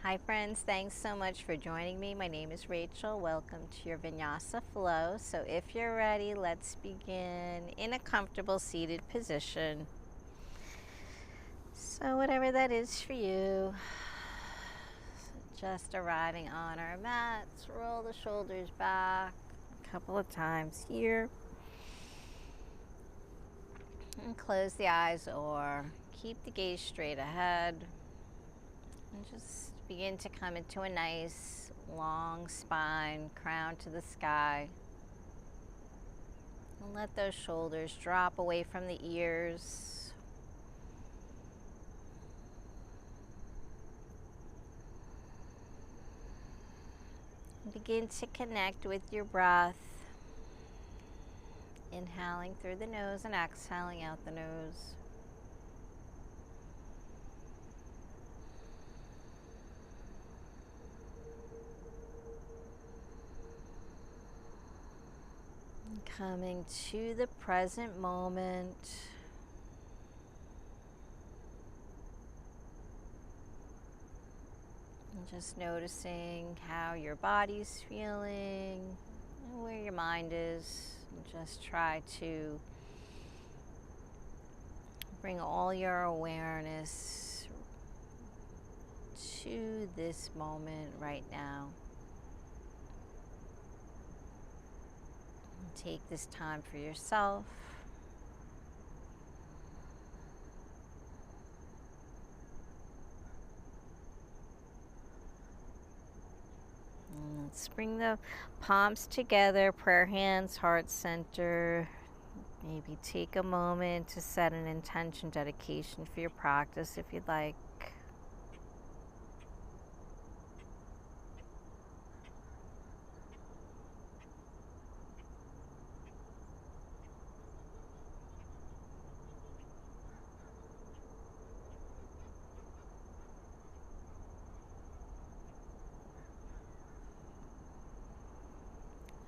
Hi friends, thanks so much for joining me. My name is Rachel. Welcome to your vinyasa flow. So if you're ready, let's begin in a comfortable seated position. So whatever that is for you, just arriving on our mats, roll the shoulders back a couple of times here. And close the eyes or keep the gaze straight ahead. And just begin to come into a nice long spine, crown to the sky. And let those shoulders drop away from the ears. And begin to connect with your breath. Inhaling through the nose and exhaling out the nose. Coming to the present moment. And just noticing how your body's feeling and where your mind is. And just try to bring all your awareness to this moment right now. Take this time for yourself. And let's bring the palms together, prayer hands, heart center. Maybe take a moment to set an intention, dedication for your practice if you'd like.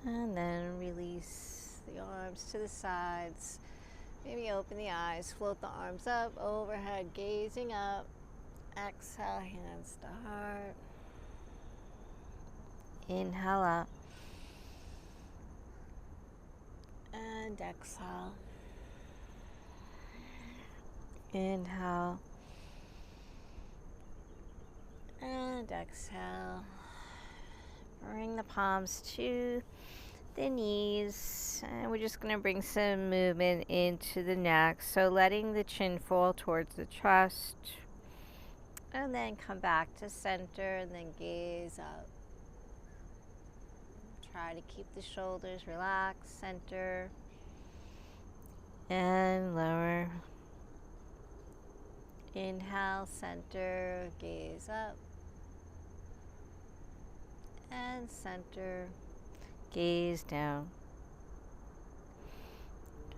And then release the arms to the sides. Maybe open the eyes, float the arms up, overhead, gazing up. Exhale, hands to heart. Inhale up. And exhale. Inhale. And exhale. Bring the palms to the knees, and we're just going to bring some movement into the neck. So letting the chin fall towards the chest, and then come back to center, and then gaze up. Try to keep the shoulders relaxed, center, and lower. Inhale, center, gaze up, and center, gaze down.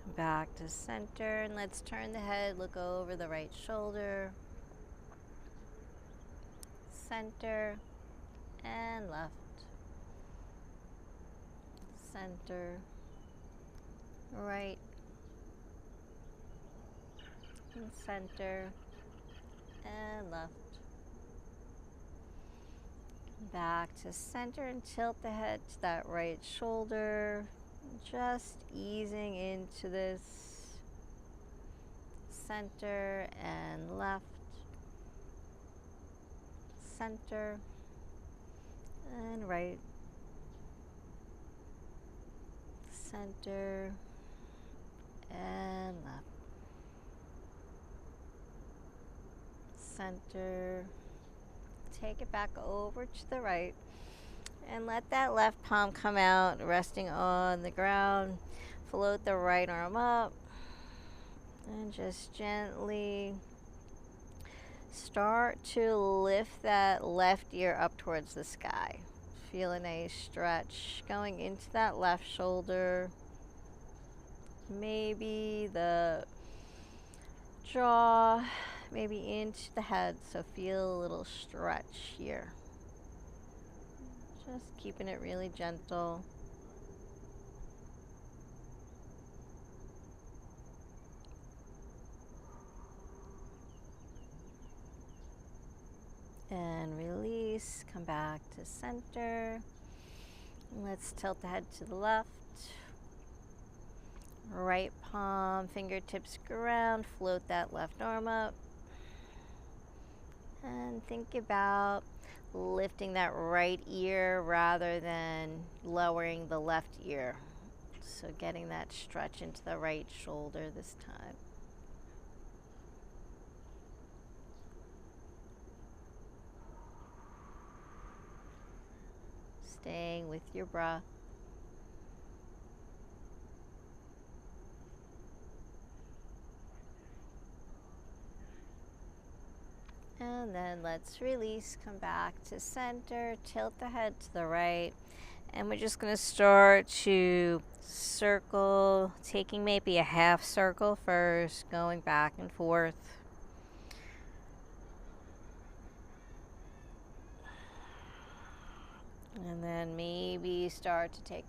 Come back to center, and let's turn the head, look over the right shoulder, center, and left, center, right, and center, and left. Back to center and tilt the head to that right shoulder. Just easing into this. Center and left. Center and right. Center and left. Center. Take it back over to the right and let that left palm come out, resting on the ground. Float the right arm up and just gently start to lift that left ear up towards the sky. Feel a nice stretch going into that left shoulder, maybe the jaw, maybe into the head, so feel a little stretch here. Just keeping it really gentle. And release. release, come back to center. Let's tilt the head to the left. Right palm, fingertips ground, float that left arm up. And think about lifting that right ear rather than lowering the left ear. So getting that stretch into the right shoulder this time. Staying with your breath. And then let's release, come back to center, tilt the head to the right. And we're just going to start to circle, taking maybe a half circle first, going back and forth. And then maybe start to take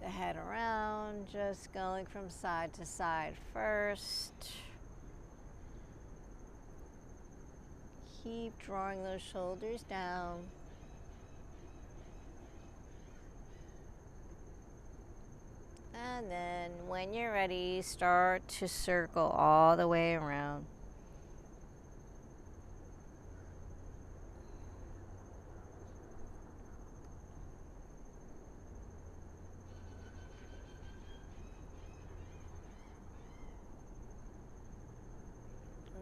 the head around, just going from side to side first. Keep drawing those shoulders down. And then when you're ready, start to circle all the way around.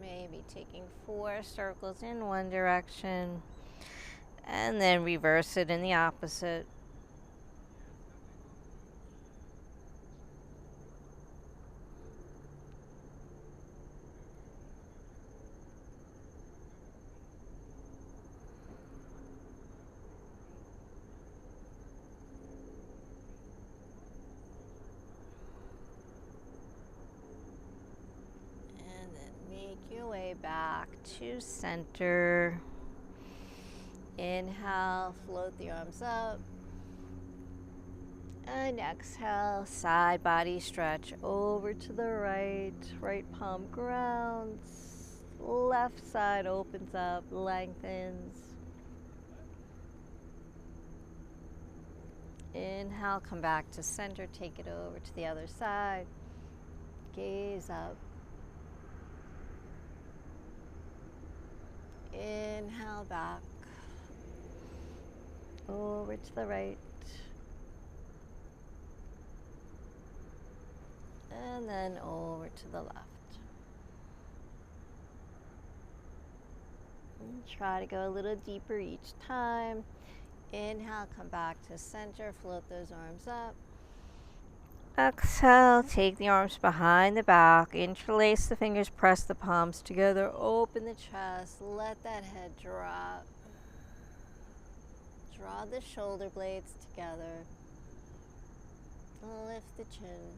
Maybe taking 4 circles in one direction and then reverse it in the opposite. Your way back to center. Inhale, float the arms up. And exhale, side body stretch over to the right. Right palm grounds. Left side opens up, lengthens. Inhale, come back to center. Take it over to the other side. Gaze up. Inhale back, over to the right, and then over to the left. And try to go a little deeper each time. Inhale, come back to center, float those arms up. Exhale, take the arms behind the back, interlace the fingers, press the palms together, open the chest, let that head drop. Draw the shoulder blades together. Lift the chin.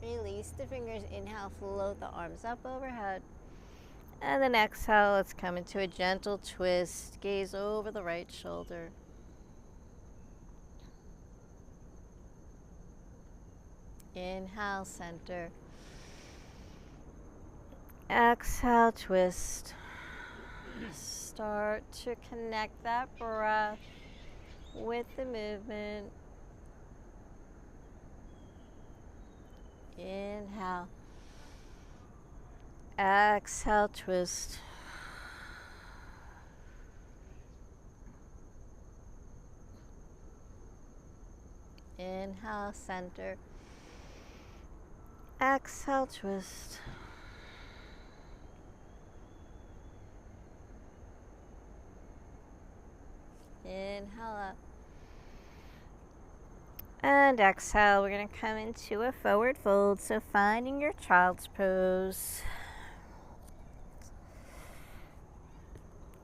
Release the fingers, inhale, float the arms up overhead. And then exhale, let's come into a gentle twist, gaze over the right shoulder. Inhale, center. Exhale, twist. Start to connect that breath with the movement. Inhale. Exhale, twist. Inhale, center. Exhale, twist. Inhale up. And exhale, we're going to come into a forward fold. So finding your child's pose.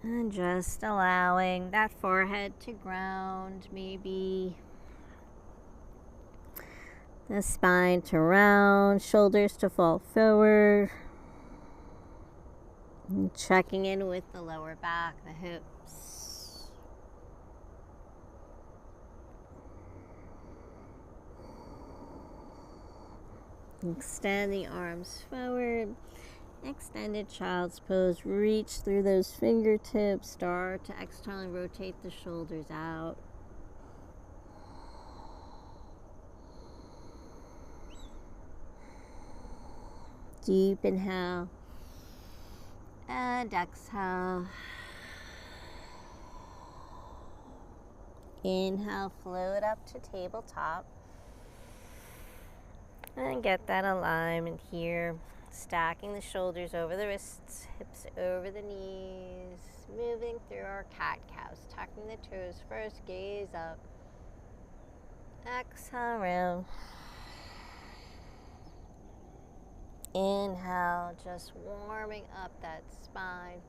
And just allowing that forehead to ground, maybe the spine to round, shoulders to fall forward. And checking in with the lower back, the hips. Extend the arms forward. Extended child's pose. Reach through those fingertips. Start to externally rotate the shoulders out. Deep inhale and exhale. Inhale, float up to tabletop. And get that alignment here. Stacking the shoulders over the wrists, hips over the knees. Moving through our cat-cows. Tucking the toes first, gaze up. Exhale, round. Inhale, just warming up that spine.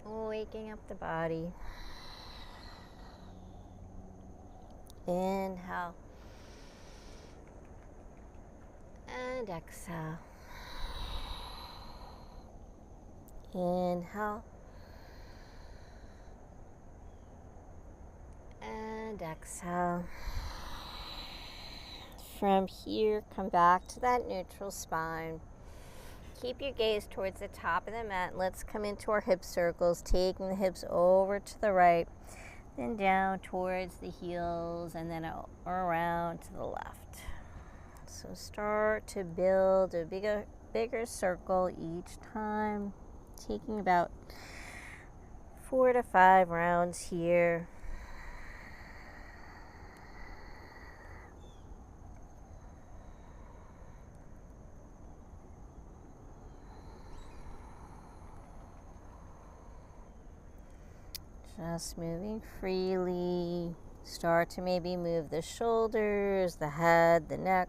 Waking up the body. Inhale. And exhale. Inhale. And exhale. From here, come back to that neutral spine. Keep your gaze towards the top of the mat. Let's come into our hip circles, taking the hips over to the right, then down towards the heels, and then around to the left. So start to build a bigger circle each time, taking about 4 to 5 rounds here. Just moving freely. Start to maybe move the shoulders, the head, the neck.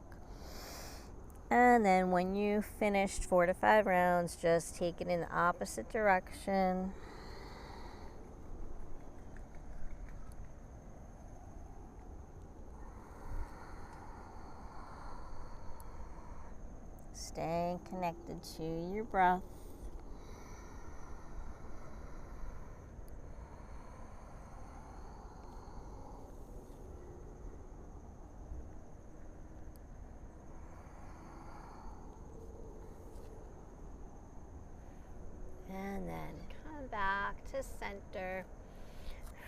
And then when you finished 4 to 5 rounds, just take it in the opposite direction. Staying connected to your breath. And then come back to center.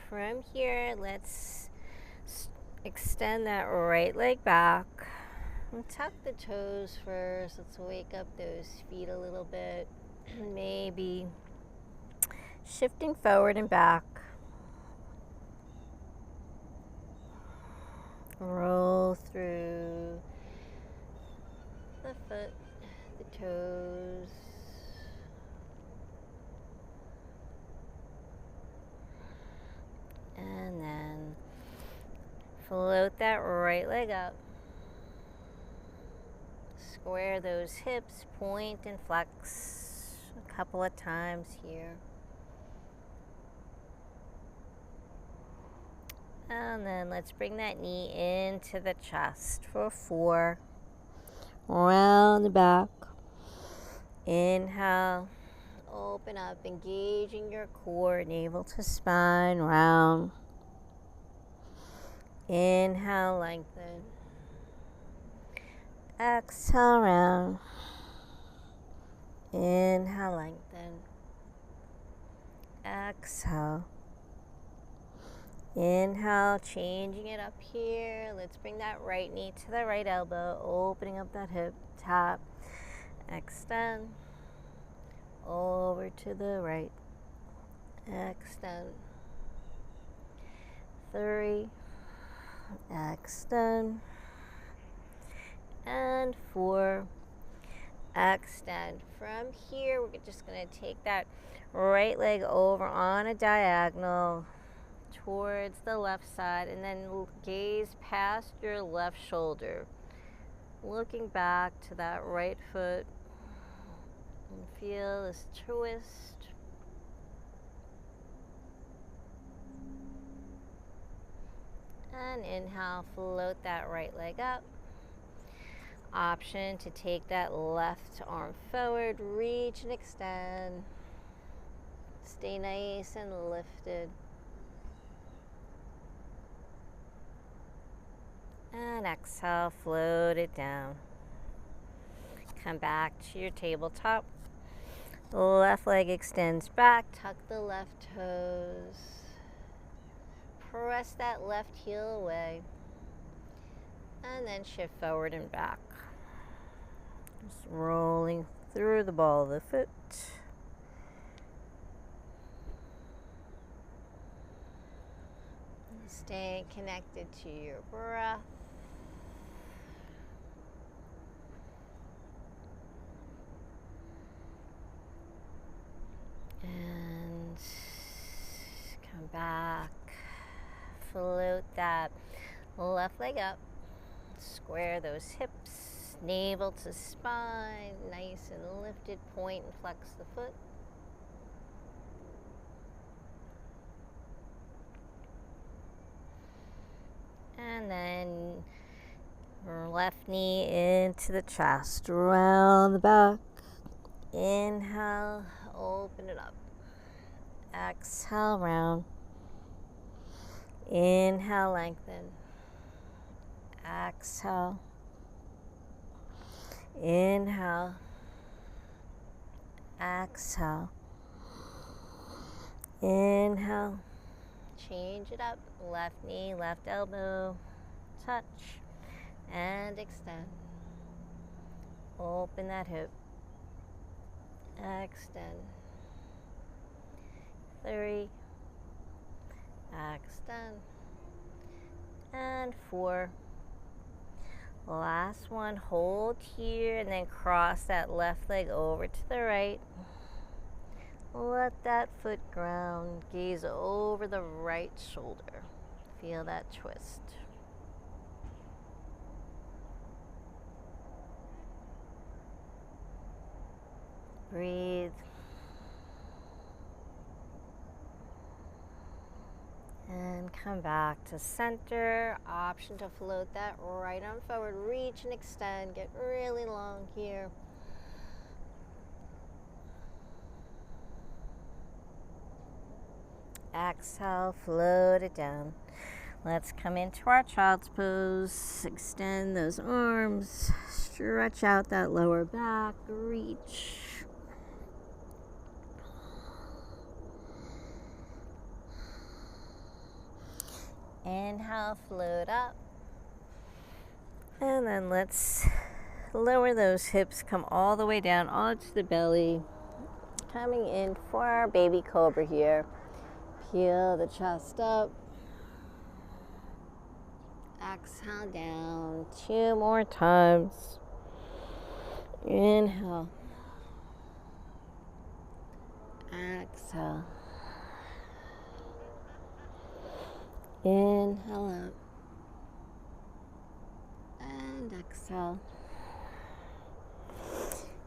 From here, let's extend that right leg back. And tuck the toes first. Let's wake up those feet a little bit. Maybe shifting forward and back. Roll through the foot, the toes. And then float that right leg up. Square those hips, point and flex a couple of times here. And then let's bring that knee into the chest for 4. Round the back. Inhale. Open up, engaging your core, navel to spine, round. Inhale, lengthen. Exhale, round. Inhale, lengthen. Exhale. Inhale, changing it up here. Let's bring that right knee to the right elbow, opening up that hip, tap, extend. Over to the right. Extend. 3. Extend. And 4. Extend. From here, we're just going to take that right leg over on a diagonal towards the left side, and then gaze past your left shoulder. Looking back to that right foot. And feel this twist. And inhale, float that right leg up. Option to take that left arm forward, reach and extend. Stay nice and lifted. And exhale, float it down. Come back to your tabletop. The left leg extends back. Tuck the left toes. Press that left heel away. And then shift forward and back. Just rolling through the ball of the foot. Staying connected to your breath. And come back. Float that left leg up. Square those hips, navel to spine, nice and lifted, point and flex the foot. And then left knee into the chest, round the back. Inhale, open it up. Exhale, round. Inhale, lengthen. Exhale. Inhale. Exhale. Inhale. Change it up. Left knee, left elbow. Touch. And extend. Open that hip. Extend. 3. Extend. And 4. Last one. Hold here and then cross that left leg over to the right. Let that foot ground. Gaze over the right shoulder. Feel that twist. Breathe. And come back to center. Option to float that right arm forward. Reach and extend. Get really long here. Exhale, float it down. Let's come into our child's pose. Extend those arms. Stretch out that lower back. Reach. Inhale, float up. And then let's lower those hips. Come all the way down onto the belly. Coming in for our baby cobra here. Peel the chest up. Exhale down. 2 more times. Inhale. Exhale. Inhale up. And exhale.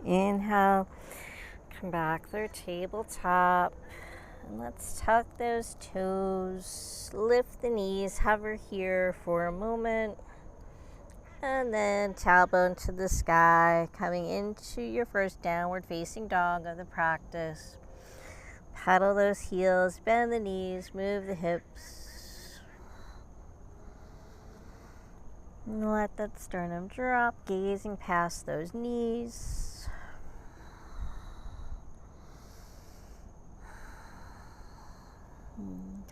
Inhale. Come back through tabletop. And let's tuck those toes. Lift the knees. Hover here for a moment. And then tailbone to the sky. Coming into your first downward facing dog of the practice. Pedal those heels. Bend the knees. Move the hips. And let that sternum drop, gazing past those knees.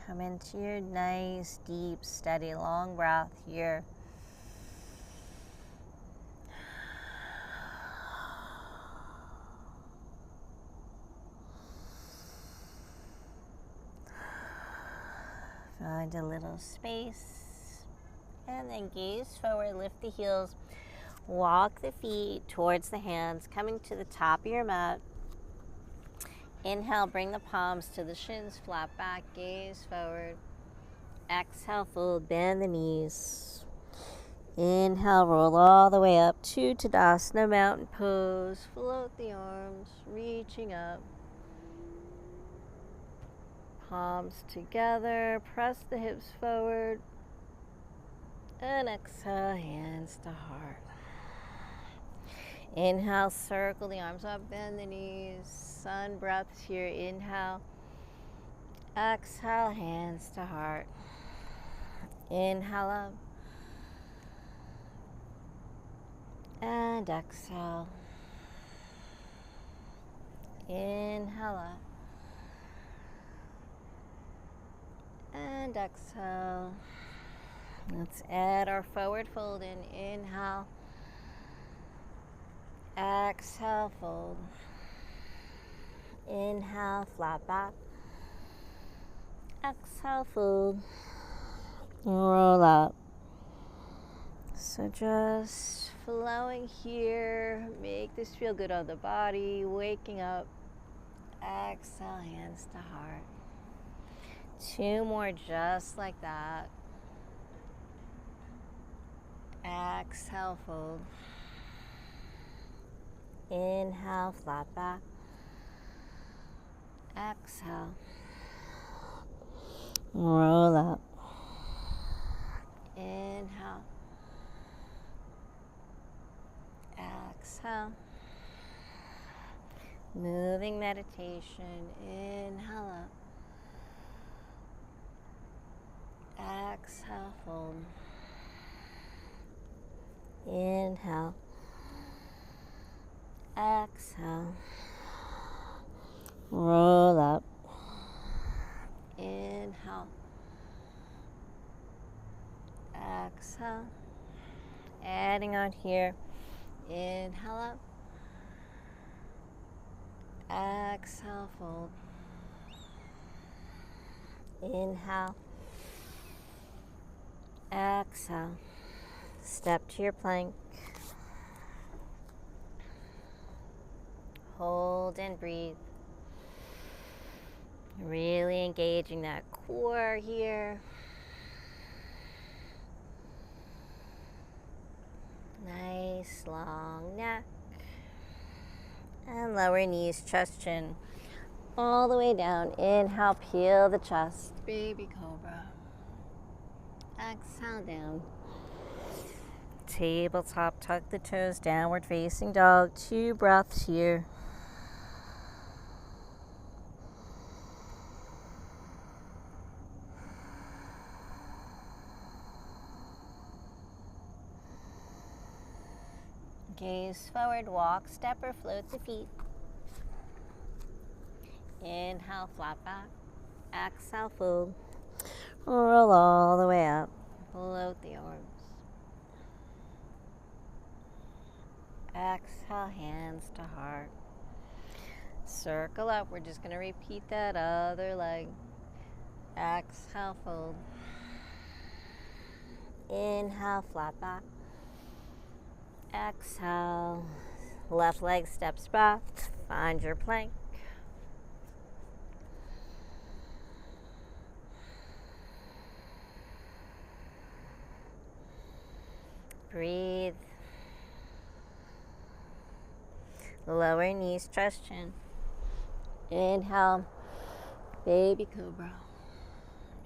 Come into your nice, deep, steady, long breath here. Find a little space. And then gaze forward, lift the heels, walk the feet towards the hands, coming to the top of your mat. Inhale, bring the palms to the shins, flat back, gaze forward. Exhale, fold, bend the knees. Inhale, roll all the way up to Tadasana, mountain pose. Float the arms, reaching up. Palms together, press the hips forward. And exhale, hands to heart. Inhale, circle the arms up, bend the knees. Sun breaths here. Inhale. Exhale, hands to heart. Inhale up. And exhale. Inhale up. And exhale. Let's add our forward fold in. Inhale. Exhale, fold. Inhale, flat back. Exhale, fold. Roll up. So just flowing here. Make this feel good on the body. Waking up. Exhale, hands to heart. 2 more just like that. Exhale, fold. Inhale, flat back. Exhale. Roll up. Inhale. Exhale. Moving meditation. Inhale up. Exhale, fold. Inhale. Exhale. Roll up. Inhale. Exhale. Adding on here. Inhale up. Exhale, fold. Inhale. Exhale. Step to your plank. Hold and breathe. Really engaging that core here. Nice long neck. And lower knees, chest, chin. All the way down. Inhale, peel the chest. Baby cobra. Exhale down. Tabletop, tuck the toes, downward facing dog. 2 breaths here. Gaze forward, walk, step or float the feet. Inhale, flat back. Exhale, fold. Roll all the way up. Float the arms. Exhale, hands to heart. Circle up. We're just going to repeat that other leg. Exhale, fold. Inhale, flat back. Exhale. Left leg steps back. Find your plank. Breathe. Lower knees, chest, chin. Inhale, baby cobra.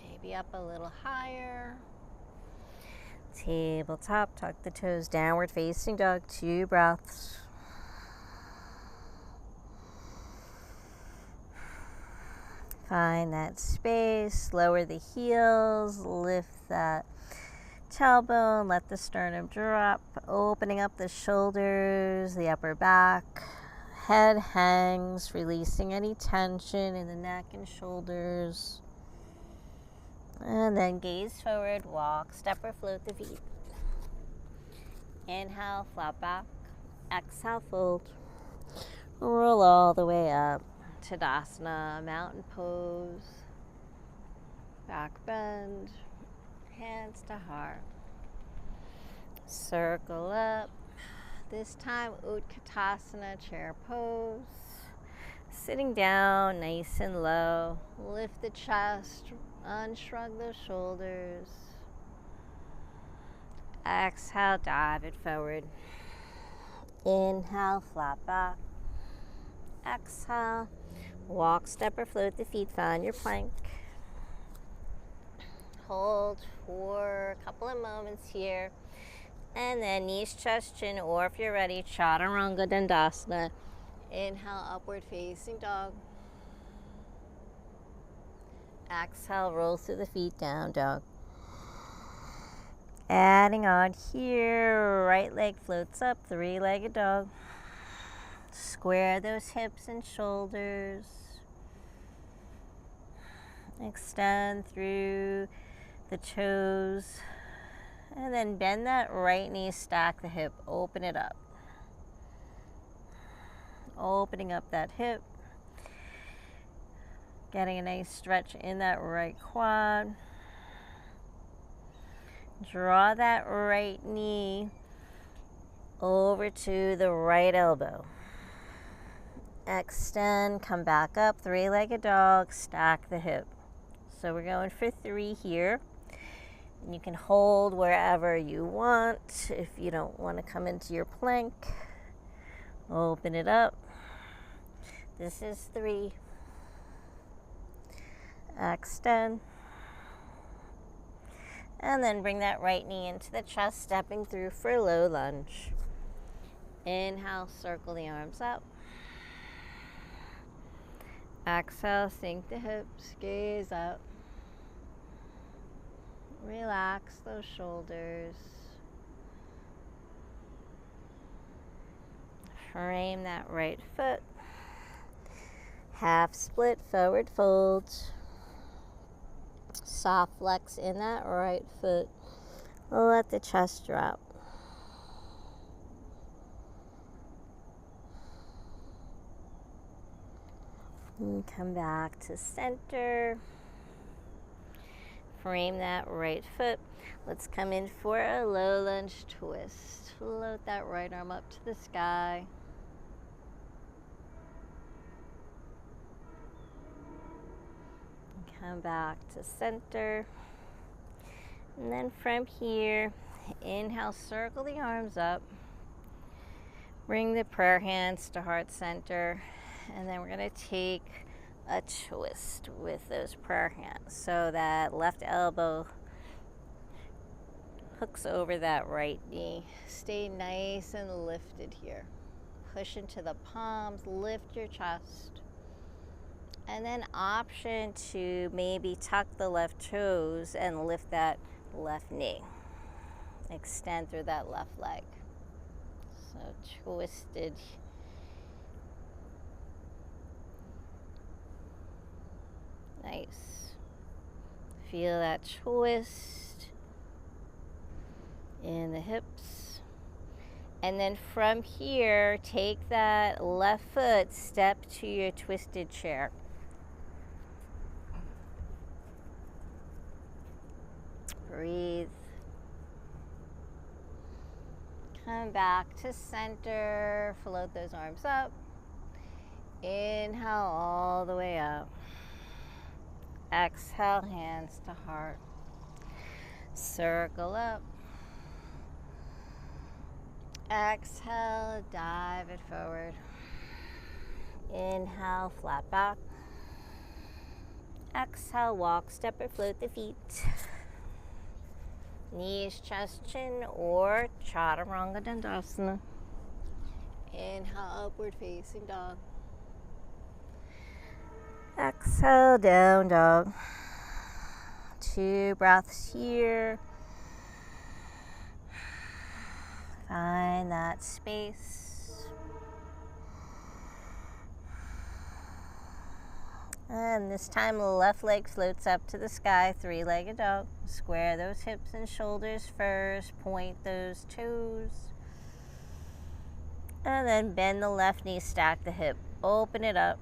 Maybe up a little higher. Tabletop, tuck the toes, downward facing dog. 2 breaths. Find that space, lower the heels, lift that tailbone, let the sternum drop, opening up the shoulders, the upper back. Head hangs, releasing any tension in the neck and shoulders. And then gaze forward, walk, step or float the feet. Inhale, flat back. Exhale, fold. Roll all the way up. Tadasana, mountain pose. Back bend. Hands to heart. Circle up. This time, Utkatasana, chair pose. Sitting down, nice and low. Lift the chest, unshrug those shoulders. Exhale, dive it forward. Inhale, flat back. Exhale, walk, step or float the feet, find your plank. Hold for a couple of moments here. And then knees, chest, chin, or if you're ready, Chaturanga Dandasana. Inhale, upward facing dog. Exhale, roll through the feet, down dog. Adding on here, right leg floats up, 3-legged dog. Square those hips and shoulders. Extend through the toes. And then bend that right knee, stack the hip, open it up. Opening up that hip. Getting a nice stretch in that right quad. Draw that right knee over to the right elbow. Extend, come back up, three-legged dog, stack the hip. So we're going for 3 here. And you can hold wherever you want. If you don't want to come into your plank, open it up. This is 3. Extend. And then bring that right knee into the chest, stepping through for low lunge. Inhale, circle the arms up. Exhale, sink the hips, gaze up. Relax those shoulders. Frame that right foot. Half split, forward fold. Soft flex in that right foot. Let the chest drop. And come back to center. Frame that right foot. Let's come in for a low lunge twist. Float that right arm up to the sky. Come back to center. And then from here, inhale, circle the arms up. Bring the prayer hands to heart center. And then we're going to take a twist with those prayer hands. So that left elbow hooks over that right knee. Stay nice and lifted here. Push into the palms, lift your chest. And then option to maybe tuck the left toes and lift that left knee. Extend through that left leg. So twisted. Nice. Feel that twist in the hips. And then from here, take that left foot, step to your twisted chair. Breathe. Come back to center. Float those arms up. Inhale all the way up. Exhale, hands to heart. Circle up. Exhale, dive it forward. Inhale, flat back. Exhale, walk, step or float the feet. Knees, chest, chin, or chaturanga dandasana. Inhale, upward facing dog. Exhale, down dog. 2 breaths here. Find that space. And this time, the left leg floats up to the sky, 3-legged dog. Square those hips and shoulders first. Point those toes. And then bend the left knee, stack the hip. Open it up.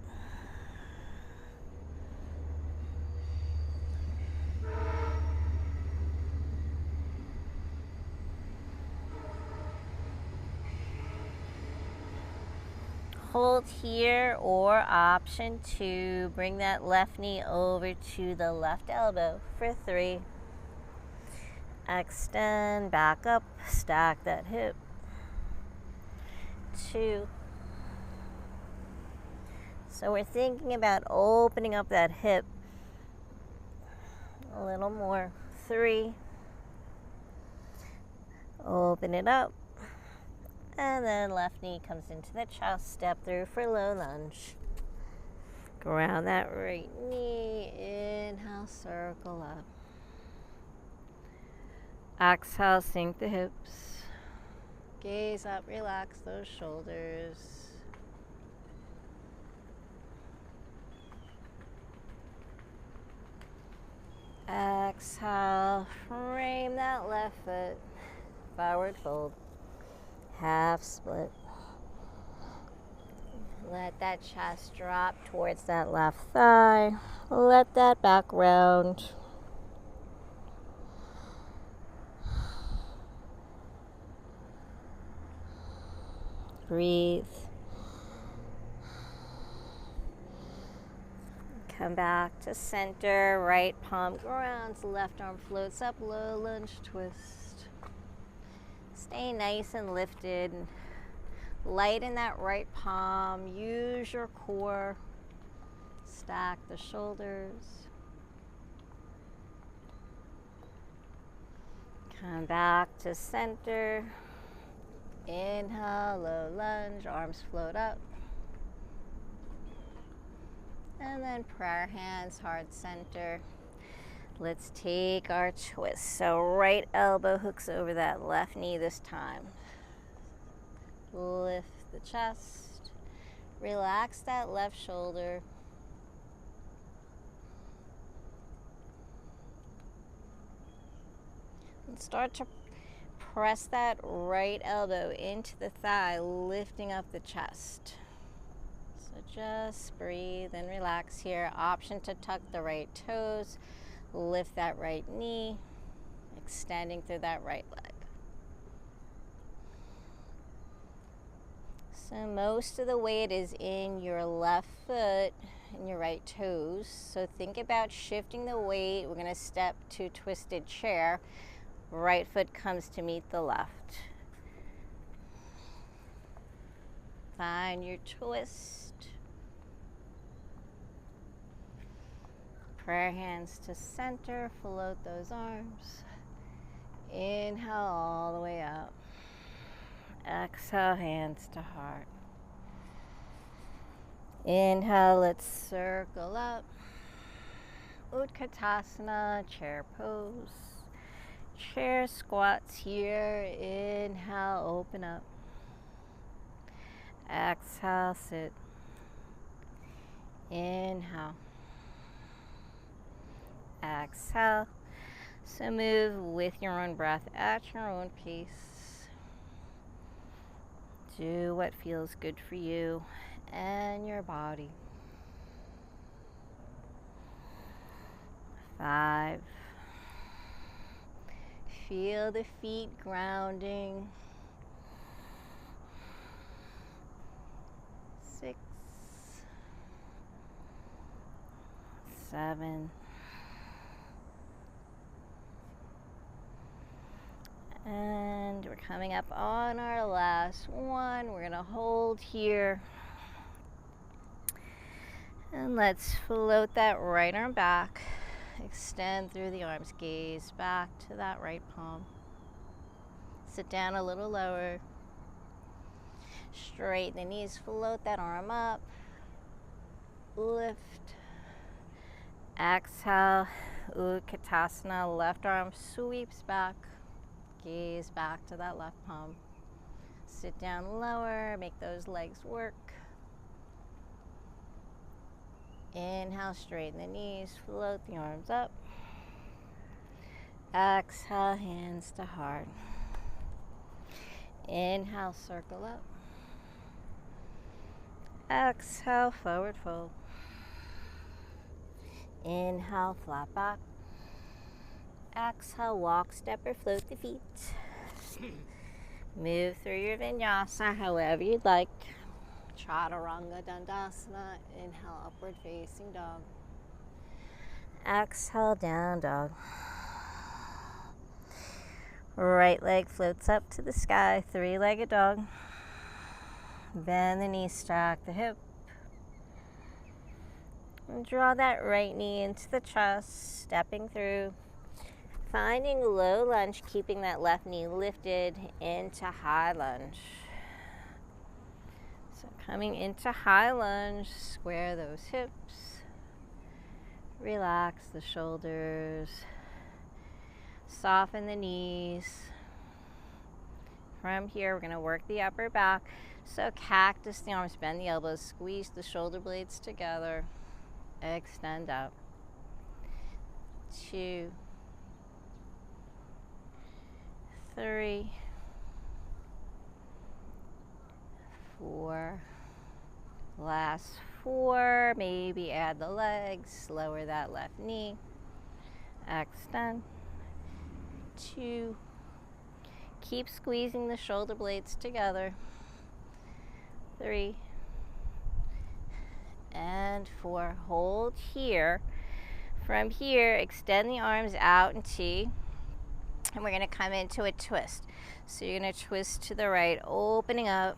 Hold here, or option 2, bring that left knee over to the left elbow for 3. Extend, back up, stack that hip. 2. So we're thinking about opening up that hip a little more. 3. Open it up. And then left knee comes into the chest, step through for low lunge. Ground that right knee, inhale, circle up. Exhale, sink the hips. Gaze up, relax those shoulders. left foot, forward fold, half split. Let that chest drop towards that left thigh. Let that back round. Breathe. Come back to center. Right palm grounds, left arm floats up, low lunge twist. Stay nice and lifted. Light in that right palm. Use your core. Stack the shoulders. Come back to center. Inhale, low lunge, arms float up. And then prayer hands, heart center. Let's take our twist. So right elbow hooks over that left knee this time. Lift the chest. Relax that left shoulder. And start to press that right elbow into the thigh, lifting up the chest. So just breathe and relax here. Option to tuck the right toes. Lift that right knee, extending through that right leg. So most of the weight is in your left foot and your right toes. So think about shifting the weight. We're going to step to twisted chair. Right foot comes to meet the left. Find your twist. Prayer hands to center. Float those arms. Inhale all the way up. Exhale, hands to heart. Inhale, let's circle up. Utkatasana, chair pose. Chair squats here. Inhale, open up. Exhale, sit. Inhale. Exhale. So move with your own breath at your own pace. Do what feels good for you and your body. 5. Feel the feet grounding. 6, 7, and we're coming up on our last one. We're gonna hold here. And let's float that right arm back. Extend through the arms, gaze back to that right palm. Sit down a little lower. Straighten the knees, float that arm up. Lift. Exhale, Utkatasana, left arm sweeps back. Gaze back to that left palm. Sit down lower, make those legs work. Inhale, straighten the knees, float the arms up. Exhale, hands to heart. Inhale, circle up. Exhale, forward fold. Inhale, flat back. Exhale, walk, step, or float the feet. Move through your vinyasa however you'd like. Chaturanga Dandasana. Inhale, upward facing dog. Exhale, down dog. Right leg floats up to the sky, 3-legged dog. Bend the knee, stack the hip. And draw that right knee into the chest, stepping through. Finding low lunge, keeping that left knee lifted into high lunge. So coming into high lunge, square those hips. Relax the shoulders. Soften the knees. From here, we're going to work the upper back. So cactus the arms, bend the elbows, squeeze the shoulder blades together. Extend up. 2, 3, 4, last 4, maybe add the legs, lower that left knee, extend, 2, keep squeezing the shoulder blades together, 3, and 4, hold here. From here, extend the arms out in T, and we're going to come into a twist. So you're going to twist to the right, opening up,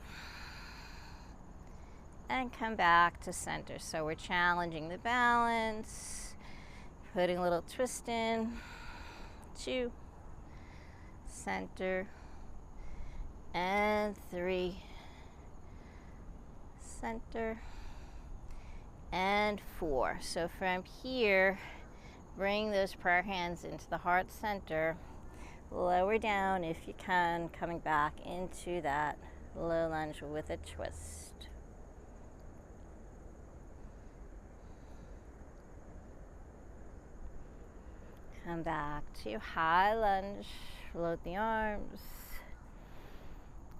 and come back to center. So we're challenging the balance, putting a little twist in, 2, center, and 3, center, and 4. So from here, bring those prayer hands into the heart center, lower down if you can, coming back into that low lunge with a twist. Come back to high lunge, float the arms,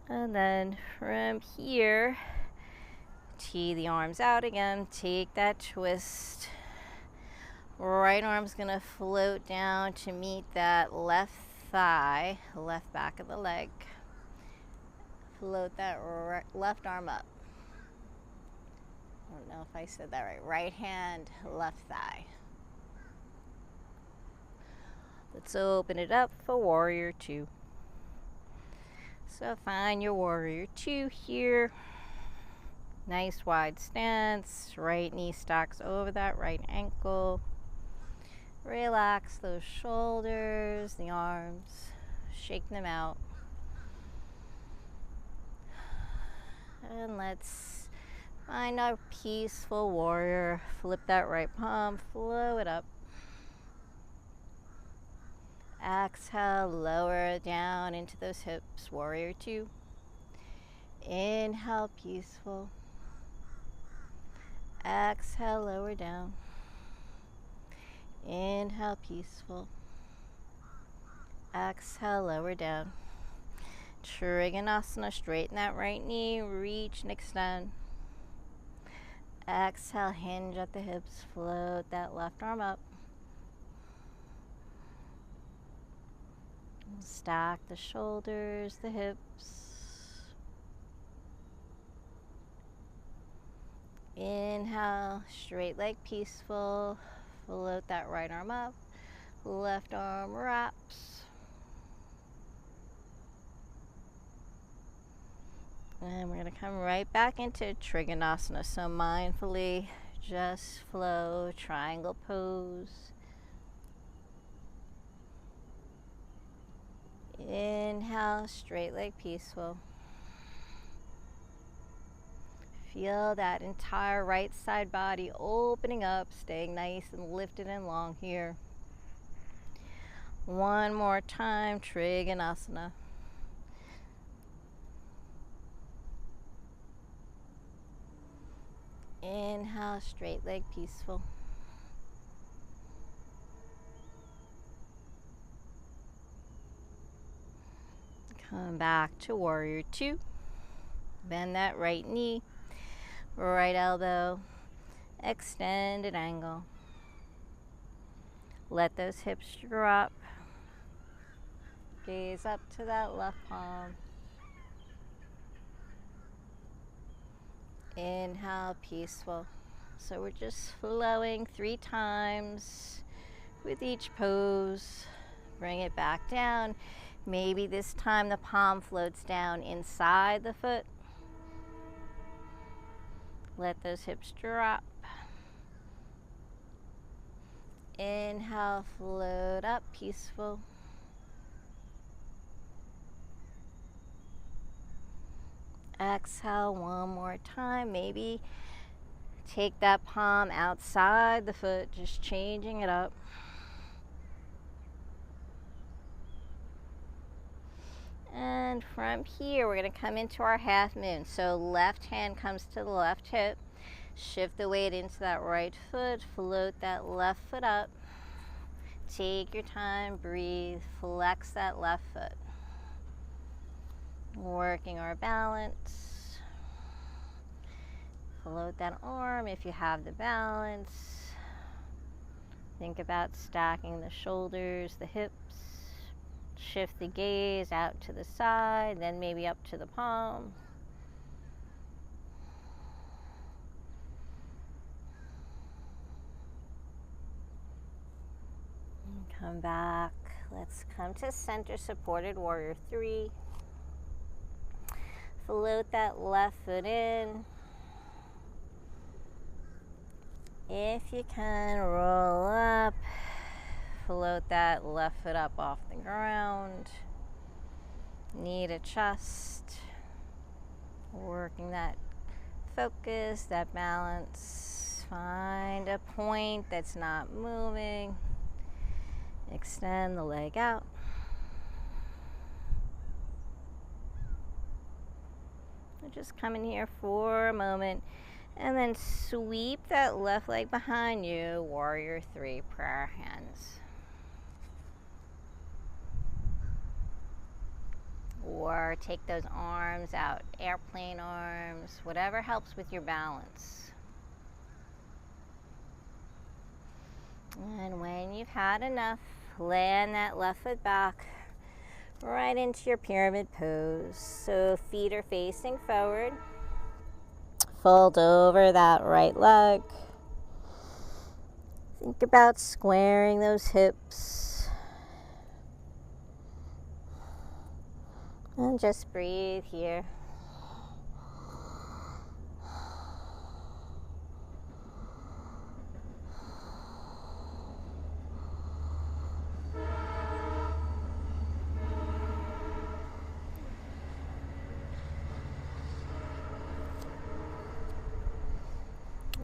and then from here, tee the arms out again, take that twist. Right arm's gonna float down to meet that left thigh, left back of the leg. Float that left arm up. I don't know if I said that right. Right hand, left thigh. Let's open it up for warrior 2. So find your warrior 2 here. Nice wide stance. Right knee stacks over that right ankle. Relax those shoulders, the arms. Shake them out. And let's find our peaceful warrior. Flip that right palm, flow it up. Exhale, lower down into those hips, warrior 2. Inhale, peaceful. Exhale, lower down. Inhale, peaceful. Exhale, lower down. Trigonasana, straighten that right knee, reach and extend. Exhale, hinge at the hips, float that left arm up. Stack the shoulders, the hips. Inhale, straight leg, peaceful. Float that right arm up. Left arm wraps. And we're going to come right back into Trigonasana. So mindfully, just flow, triangle pose. Inhale, straight leg, peaceful. Feel that entire right side body opening up, staying nice and lifted and long here. One more time, Trigonasana. Inhale, straight leg, peaceful. Come back to warrior 2. Bend that right knee, right elbow, extend at angle. Let those hips drop. Gaze up to that left palm. Inhale, peaceful. So we're just flowing 3 times with each pose. Bring it back down. Maybe this time the palm floats down inside the foot. Let those hips drop. Inhale, float up, peaceful. Exhale one more time. Maybe take that palm outside the foot, just changing it up. And from here, we're going to come into our half moon. So left hand comes to the left hip. Shift the weight into that right foot. Float that left foot up. Take your time, breathe, flex that left foot. Working our balance. Float that arm if you have the balance. Think about stacking the shoulders, the hips. Shift the gaze out to the side, then maybe up to the palm. And come back. Let's come to center, supported warrior 3. Float that left foot in. If you can, roll up. Float that left foot up off the ground. Knee to chest. Working that focus, that balance. Find a point that's not moving. Extend the leg out. So just come in here for a moment and then sweep that left leg behind you, warrior 3, prayer hands. Or take those arms out, airplane arms, whatever helps with your balance. And when you've had enough, land that left foot back right into your pyramid pose. So feet are facing forward. Fold over that right leg. Think about squaring those hips. And just breathe here.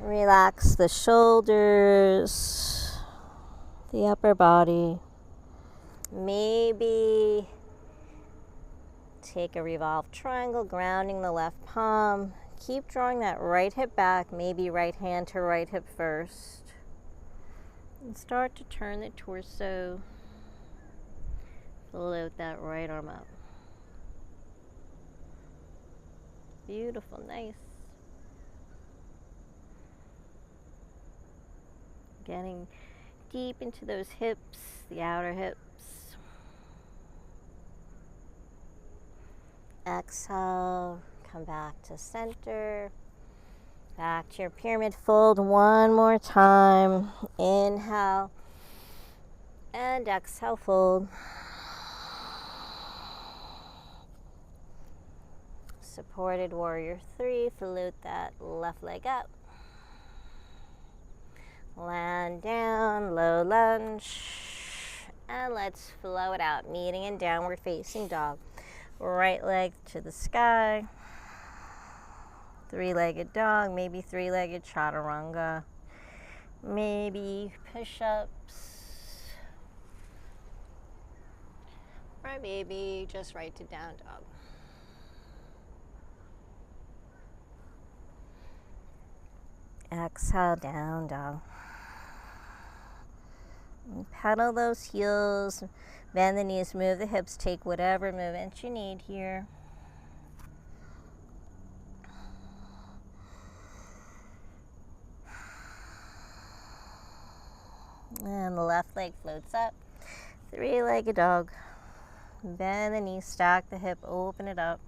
Relax the shoulders, the upper body. Maybe take a revolved triangle, grounding the left palm. Keep drawing that right hip back, maybe right hand to right hip first. And start to turn the torso. Float that right arm up. Beautiful, nice. Getting deep into those hips, the outer hips. Exhale, come back to center. Back to your pyramid fold one more time. Inhale and exhale, fold. Supported warrior 3, float that left leg up. Land down, low lunge, and let's flow it out, meeting in downward facing dog. Right leg to the sky, 3-legged dog, maybe 3-legged chaturanga, maybe push-ups, or maybe just right to down dog. Exhale, down dog. And pedal those heels, bend the knees, move the hips, take whatever movement you need here. And the left leg floats up, 3-legged dog. Bend the knees, stack the hip, open it up.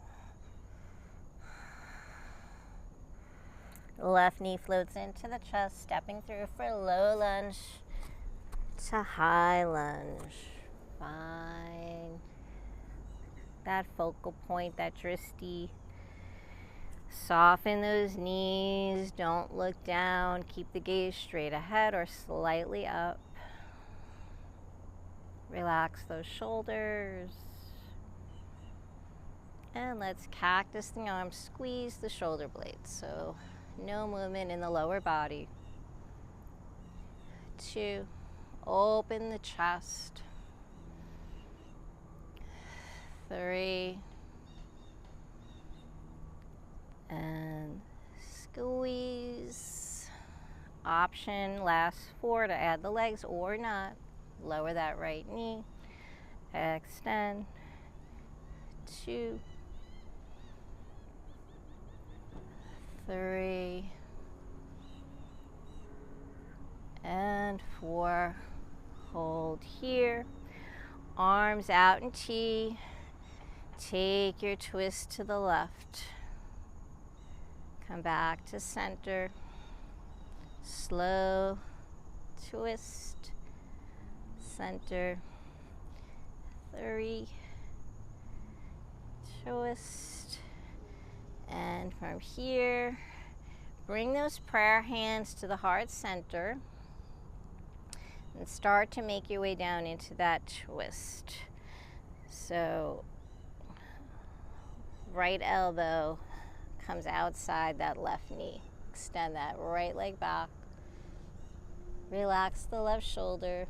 Left knee floats into the chest, stepping through for low lunge to high lunge. Find that focal point, that drishti. Soften those knees, don't look down, keep the gaze straight ahead or slightly up. Relax those shoulders. And let's cactus the arms, squeeze the shoulder blades. So no movement in the lower body. 2, open the chest. 3, and squeeze. Option last 4 to add the legs or not. Lower that right knee. Extend. 2, 3, and 4. Hold here. Arms out in T. Take your twist to the left. Come back to center. Slow twist. Center. 3. Twist. And from here, bring those prayer hands to the heart center and start to make your way down into that twist. So right elbow comes outside that left knee. Extend that right leg back. Relax the left shoulder.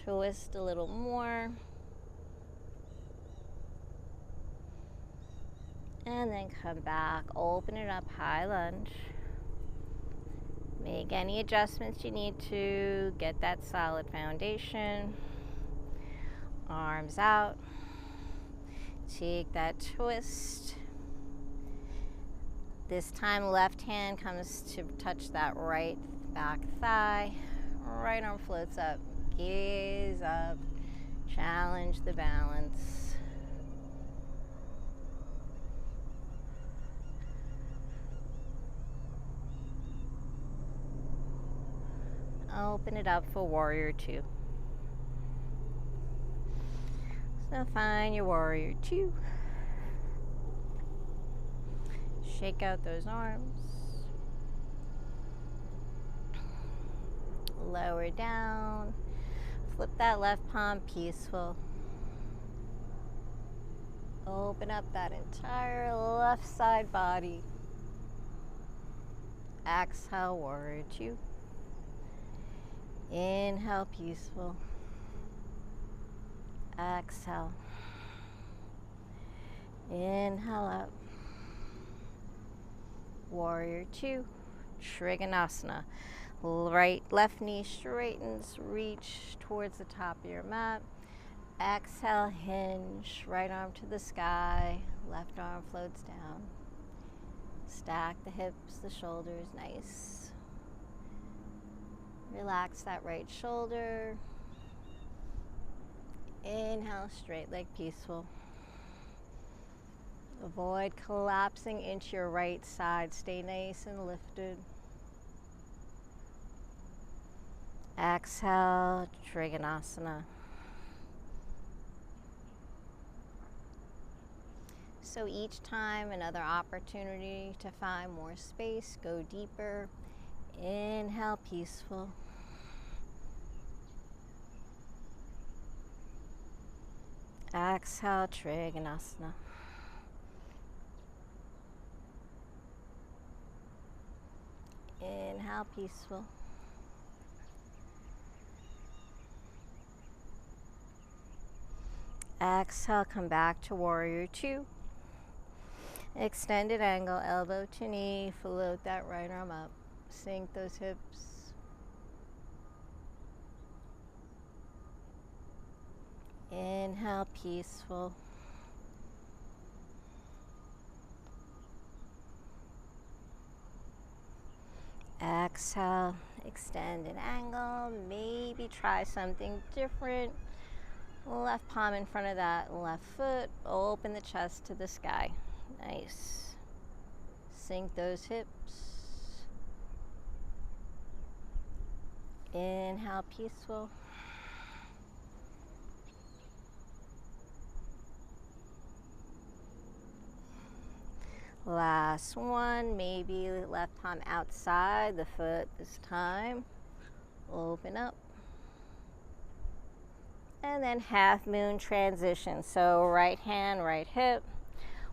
Twist a little more. And then come back, open it up, high lunge. Make any adjustments you need to get that solid foundation. Arms out. Take that twist. This time left hand comes to touch that right back thigh. Right arm floats up. Gaze up. Challenge the balance. Open it up for warrior 2. So find your warrior 2. Shake out those arms. Lower down. Flip that left palm, peaceful. Open up that entire left side body. Exhale, warrior 2. Inhale, peaceful. Exhale. Inhale up. Warrior 2. Trikonasana. Left knee straightens, reach towards the top of your mat. Exhale, hinge, right arm to the sky, left arm floats down. Stack the hips, the shoulders, nice. Relax that right shoulder. Inhale, straight leg, peaceful. Avoid collapsing into your right side. Stay nice and lifted. Exhale, Trikonasana. So each time, another opportunity to find more space, go deeper. Inhale, peaceful. Exhale, Trikonasana. Inhale, peaceful. Exhale, come back to warrior 2. Extended angle, elbow to knee, float that right arm up. Sink those hips. Inhale, peaceful. Exhale, extend an angle. Maybe try something different. Left palm in front of that left foot. Open the chest to the sky. Nice. Sink those hips. Inhale, peaceful. Last one, maybe left palm outside the foot this time. Open up. And then half moon transition. So right hand, right hip.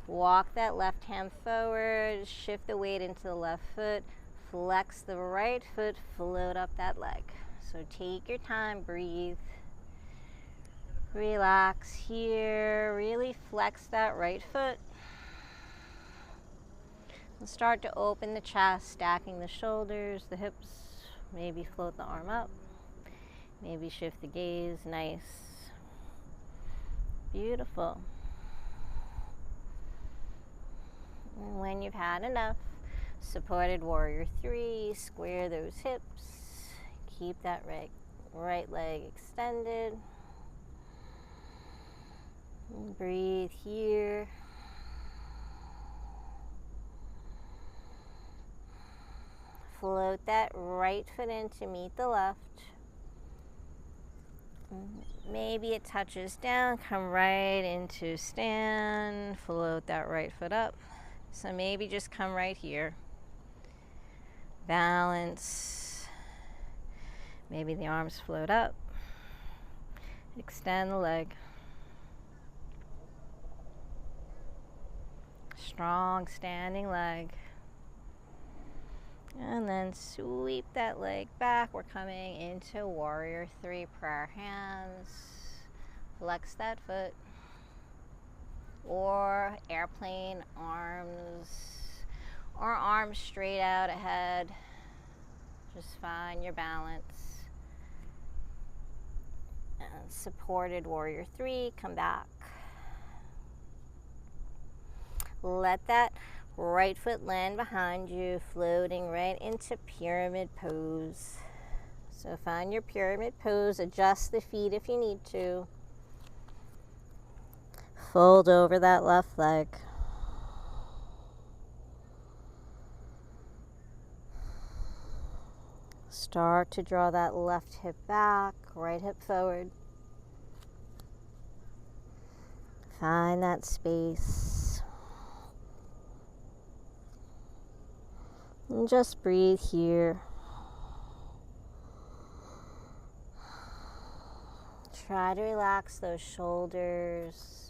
Walk that left hand forward. Shift the weight into the left foot. Flex the right foot. Float up that leg. So take your time, breathe. Relax here. Really flex that right foot. And start to open the chest, stacking the shoulders, the hips. Maybe float the arm up. Maybe shift the gaze. Nice. Beautiful. when you've had enough. Supported warrior 3, square those hips. Keep that right leg extended. And breathe here. Float that right foot in to meet the left. Maybe it touches down, come right into stand, float that right foot up. So maybe just come right here. Balance. Maybe the arms float up. Extend the leg. Strong standing leg. And then sweep that leg back. We're coming into warrior 3, prayer hands. Flex that foot. Or airplane arms. Or arms straight out ahead. Just find your balance. And supported warrior 3, come back. Let that right foot land behind you, floating right into pyramid pose. So find your pyramid pose, adjust the feet if you need to. Fold over that left leg. Start to draw that left hip back, right hip forward. Find that space. And just breathe here. Try to relax those shoulders.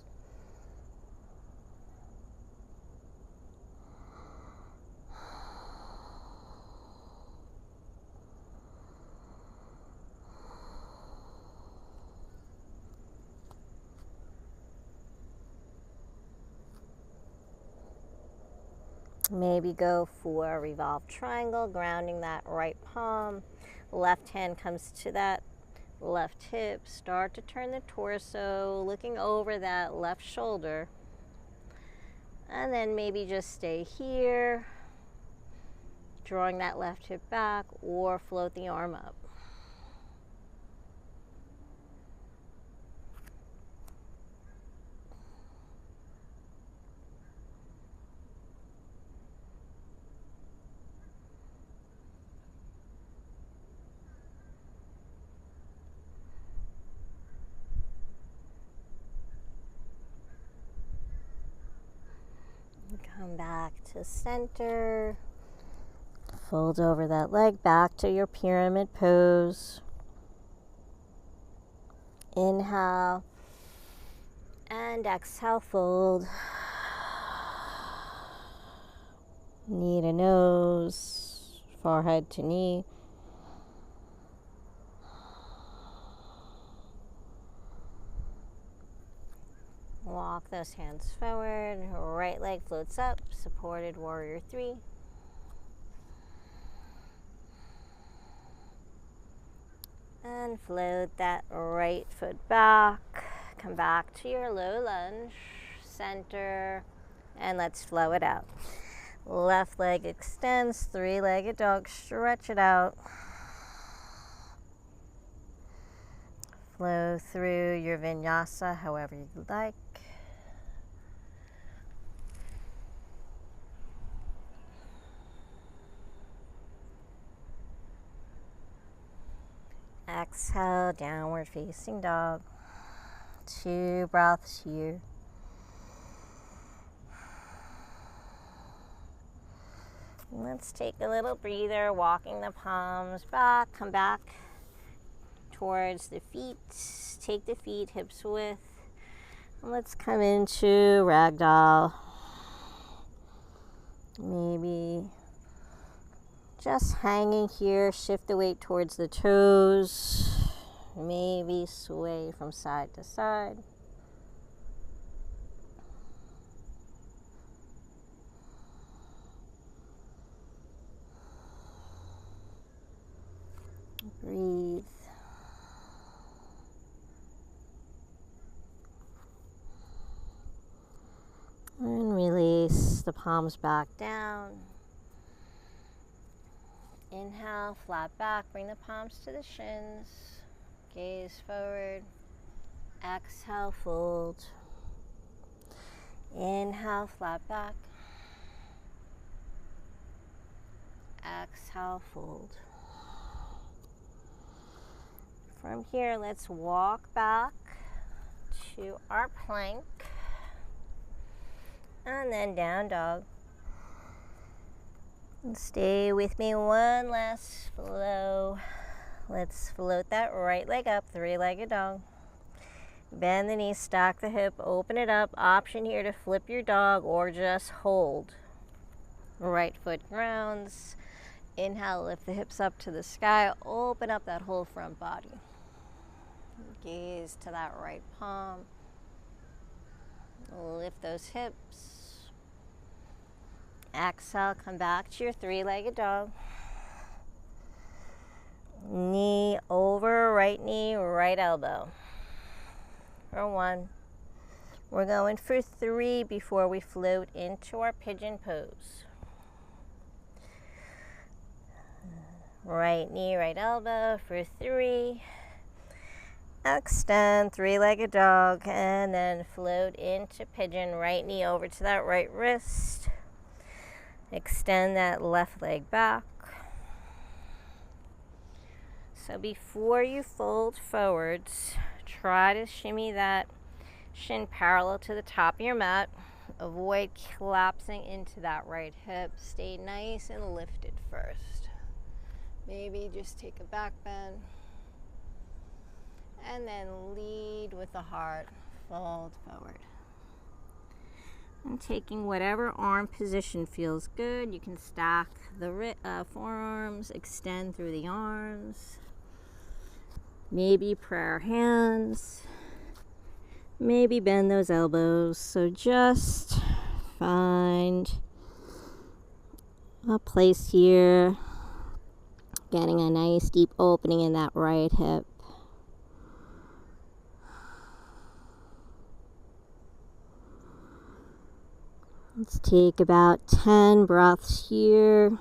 Maybe go for a revolved triangle, grounding that right palm. Left hand comes to that left hip. Start to turn the torso, looking over that left shoulder. And then maybe just stay here, drawing that left hip back, or float the arm up. Come back to center. Fold over that leg back to your pyramid pose. Inhale and exhale, fold. Knee to nose, forehead to knee. Walk those hands forward. Right leg floats up, supported warrior 3. And float that right foot back. Come back to your low lunge, center, and let's flow it out. Left leg extends, 3-legged dog, stretch it out. Flow through your vinyasa however you'd like. Exhale, downward facing dog. 2 breaths here. Let's take a little breather, walking the palms back. Come back towards the feet. Take the feet hips width. And let's come into ragdoll. Maybe just hanging here, shift the weight towards the toes. Maybe sway from side to side. Breathe. And release. the palms back down. Inhale, flat back, bring the palms to the shins. Gaze forward. Exhale, fold. Inhale, flat back. Exhale, fold. From here, let's walk back to our plank. And then down dog. And stay with me one last flow. Let's float that right leg up, three-legged dog. Bend the knees, stack the hip, open it up. Option here to flip your dog or just hold. Right foot grounds. Inhale, lift the hips up to the sky. Open up that whole front body. Gaze to that right palm. Lift those hips. Exhale, come back to your three-legged dog. Knee over, right knee, right elbow. For one. We're going for 3 before we float into our pigeon pose. Right knee, right elbow for 3. Extend, three-legged dog, and then float into pigeon. Right knee over to that right wrist. Extend that left leg back. So before you fold forwards, try to shimmy that shin parallel to the top of your mat. Avoid collapsing into that right hip. Stay nice and lifted first. Maybe just take a back bend. And then lead with the heart. Fold forward. And taking whatever arm position feels good. You can stack the forearms, extend through the arms. Maybe prayer hands. Maybe bend those elbows. So just find a place here. Getting a nice deep opening in that right hip. Let's take about 10 breaths here.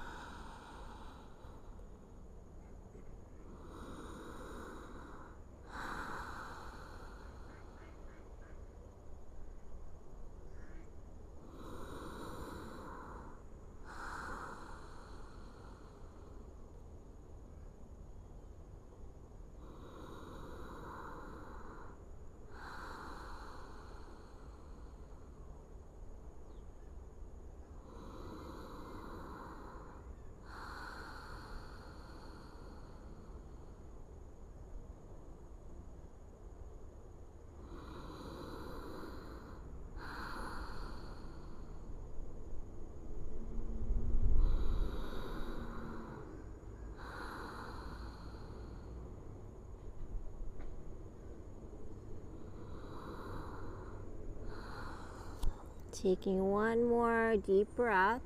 Taking one more deep breath.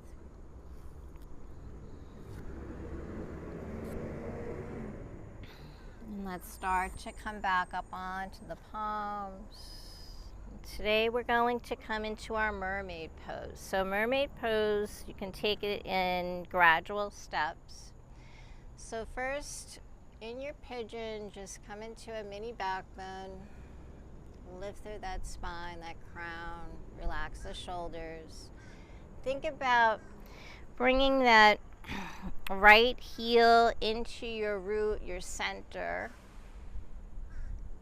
And let's start to come back up onto the palms. Today we're going to come into our mermaid pose. So mermaid pose, you can take it in gradual steps. So first, in your pigeon, just come into a mini back bend. Lift through that spine, that crown, relax the shoulders. Think about bringing that right heel into your root, your center.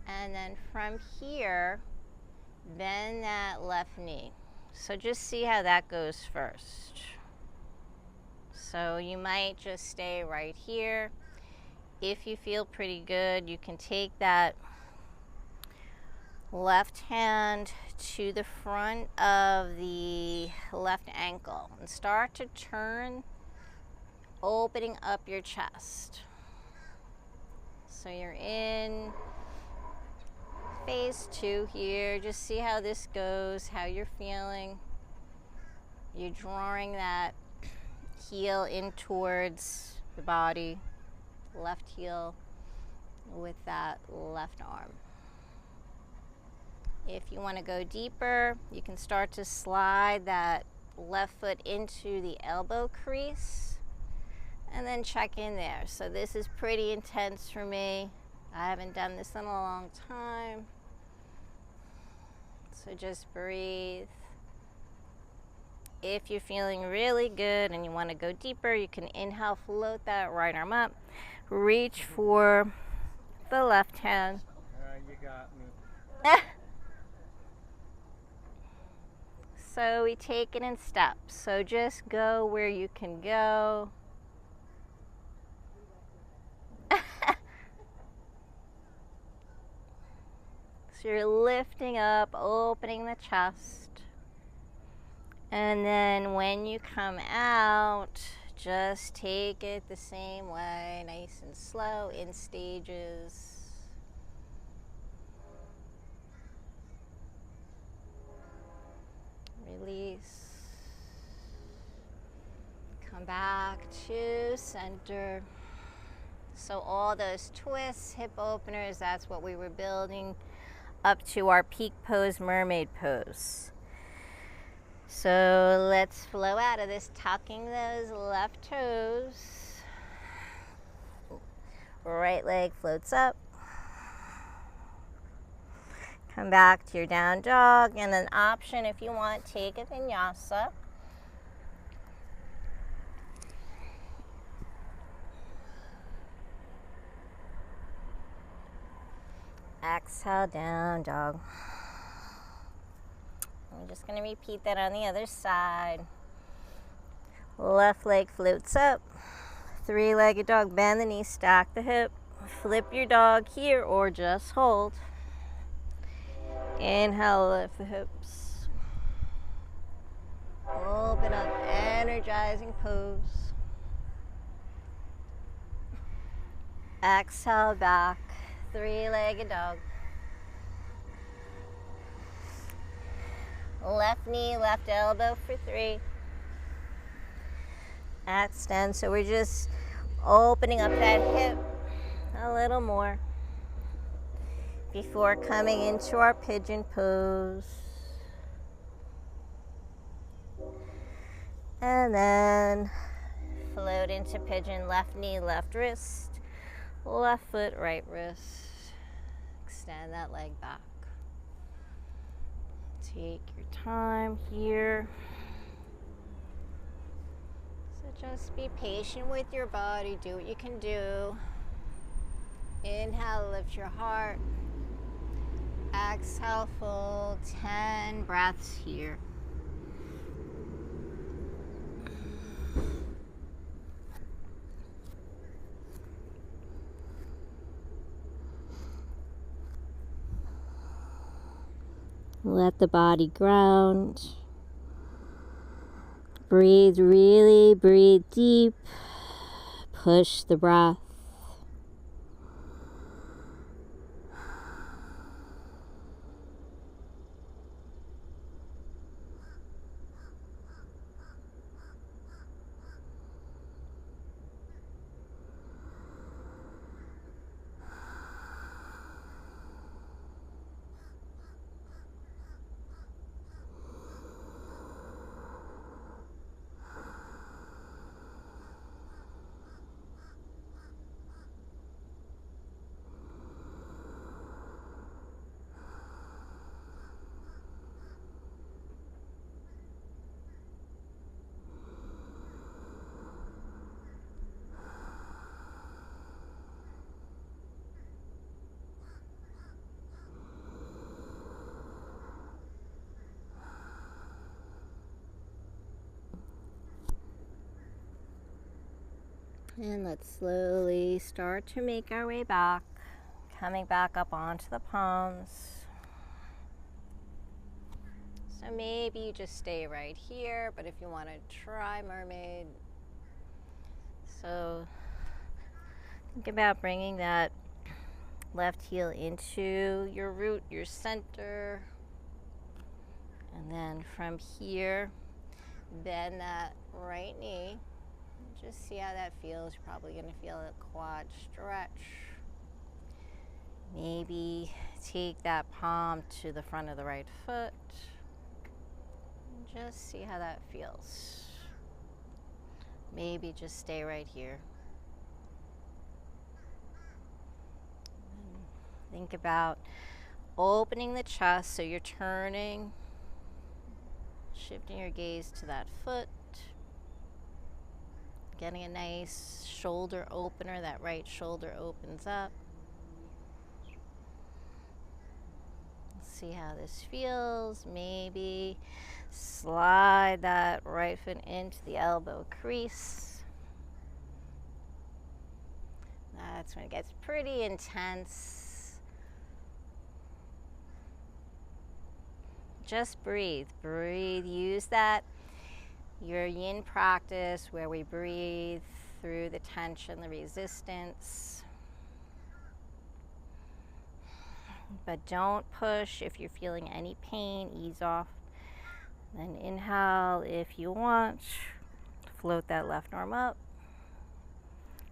And then from here, bend that left knee. So just see how that goes first. So you might just stay right here. If you feel pretty good, you can take that left hand to the front of the left ankle and start to turn, opening up your chest. So you're in phase 2 here. Just see how this goes, how you're feeling. You're drawing that heel in towards the body, left heel with that left arm. If you want to go deeper, you can start to slide that left foot into the elbow crease, and then check in there. So this is pretty intense for me. I haven't done this in a long time. So just breathe. If you're feeling really good and you want to go deeper, you can inhale, float that right arm up, reach for the left hand. You got me. So we take it in steps. So just go where you can go. So you're lifting up, opening the chest. And then when you come out, just take it the same way, nice and slow, in stages. Release. Come back to center. So all those twists, hip openers, that's what we were building up to our peak pose, mermaid pose. So let's flow out of this, tucking those left toes. Right leg floats up. Come back to your down dog, and an option if you want, take a vinyasa. Exhale, down dog. I'm just going to repeat that on the other side. Left leg floats up. Three-legged dog, bend the knee, stack the hip. Flip your dog here or just hold. Inhale, lift the hips. Open up, energizing pose. Exhale, back. Three-legged dog. Left knee, left elbow for 3. Extend. So we're just opening up that hip a little more before coming into our pigeon pose. And then float into pigeon, left knee, left wrist, left foot, right wrist. Extend that leg back. Take your time here. So just be patient with your body. Do what you can do. Inhale, lift your heart. Exhale, fold. 10 breaths here. Let the body ground. Breathe, really breathe deep. Push the breath. And let's slowly start to make our way back, coming back up onto the palms. So maybe you just stay right here, but if you want to try mermaid, so think about bringing that left heel into your root, your center, and then from here, bend that right knee. Just see how that feels. You're probably going to feel a quad stretch. Maybe take that palm to the front of the right foot. Just see how that feels. Maybe just stay right here. Think about opening the chest, so you're turning, shifting your gaze to that foot, getting a nice shoulder opener. That right shoulder opens up. See how this feels. Maybe slide that right foot into the elbow crease. That's when it gets pretty intense. Just breathe. Breathe. Use that, your yin practice, where we breathe through the tension, the resistance. But don't push. If you're feeling any pain, ease off. Then inhale if you want. Float that left arm up.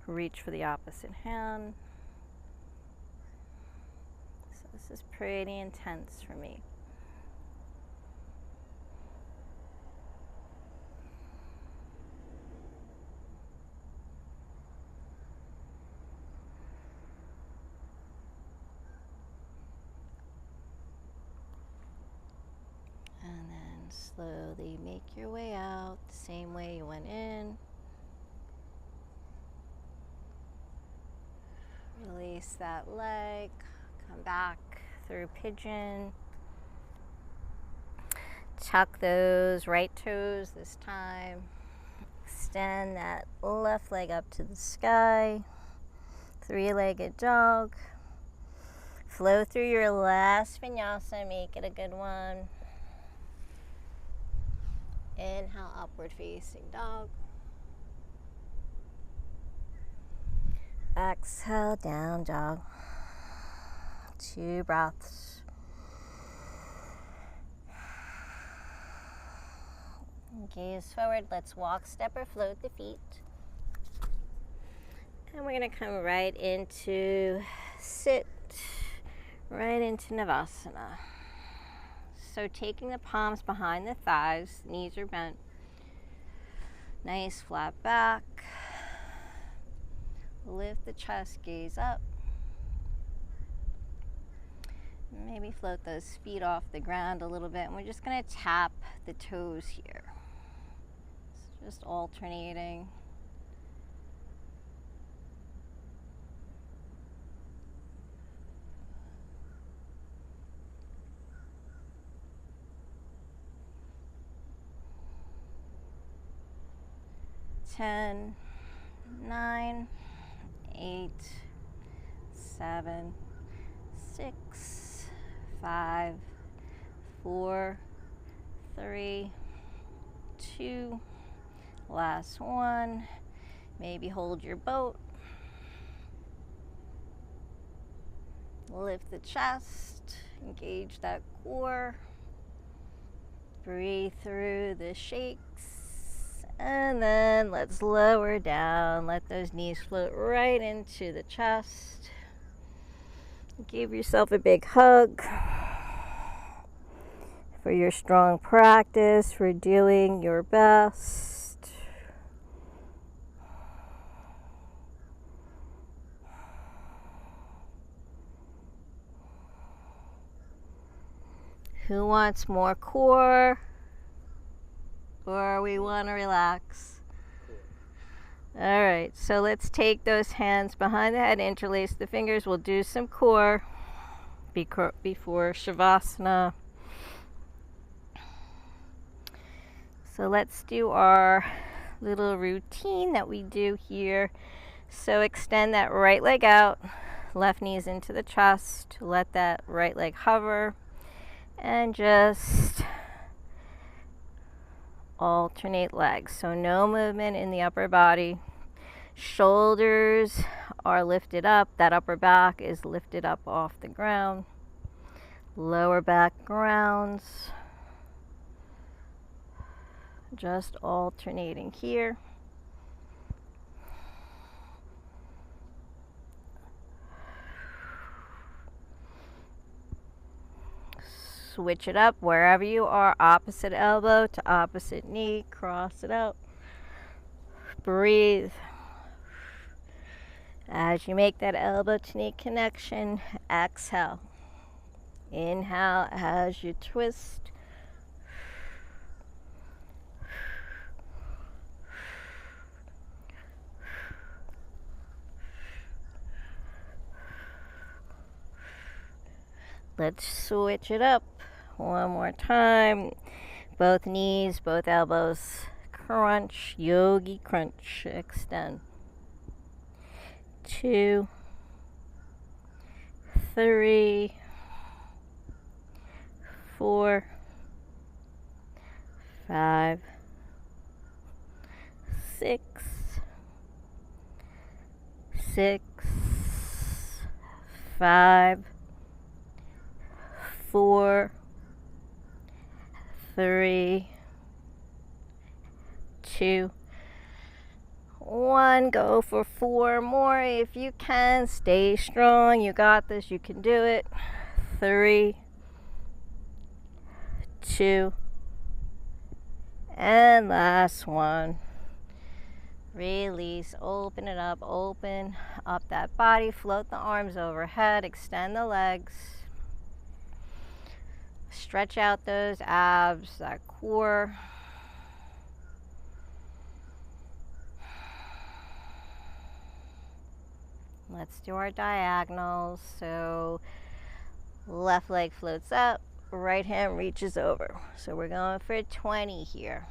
Reach for the opposite hand. So this is pretty intense for me. And then slowly make your way out the same way you went in. Release that leg. Come back through pigeon. Tuck those right toes this time. Extend that left leg up to the sky. Three-legged dog. Flow through your last vinyasa. Make it a good one. Inhale, upward facing dog. Exhale, down dog. 2 breaths. Gaze forward. Let's walk, step, or float the feet. And we're going to come right into sit, right into Navasana. So taking the palms behind the thighs, knees are bent. Nice flat back. Lift the chest, gaze up. Maybe float those feet off the ground a little bit. And we're just going to tap the toes here. Just alternating. Ten, 9, 8, 7, 6, 5, 4, 3, 2, last one. Maybe hold your boat. Lift the chest, engage that core. Breathe through the shakes. And then let's lower down. Let those knees float right into the chest. Give yourself a big hug for your strong practice, for doing your best. Who wants more core? Or we want to relax? All right, so let's take those hands behind the head, interlace the fingers. We'll do some core before Shavasana. So let's do our little routine that we do here. So extend that right leg out, left knees into the chest. Let that right leg hover. And just alternate legs. So no movement in the upper body. Shoulders are lifted up. That upper back is lifted up off the ground. Lower back grounds. Just alternating here. Switch it up wherever you are, opposite elbow to opposite knee, cross it out. Breathe. As you make that elbow to knee connection, exhale. Inhale as you twist. Let's switch it up one more time. Both knees, both elbows, crunch, yogi crunch, extend. 2, 3, 4, 5, 6, 5, 4, 3, 2, 1. Go for 4 more if you can. Stay strong. You got this. You can do it. 3, 2, and last one. Release. Open it up. Open up that body. Float the arms overhead. Extend the legs. Stretch out those abs, that core. Let's do our diagonals. So left leg floats up, right hand reaches over. So we're going for 20 here.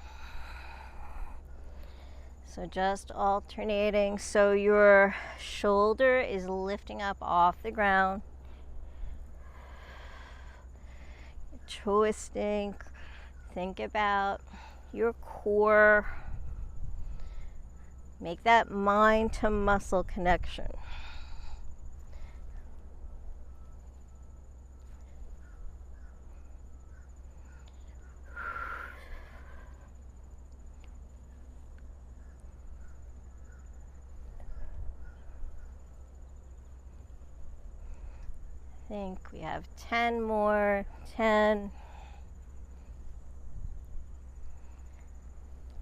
So just alternating. So your shoulder is lifting up off the ground. Twisting. Think about your core. Make that mind to muscle connection. I think we have 10 more. 10,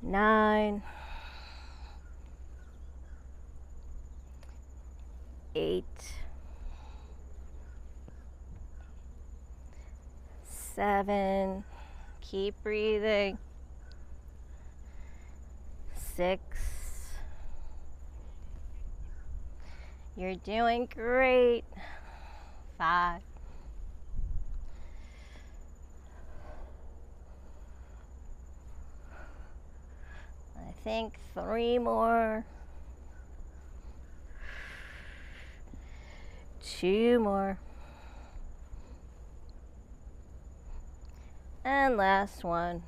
9, 8, 7. Keep breathing. 6. You're doing great. 5. I think 3 more. 2 more. And last one.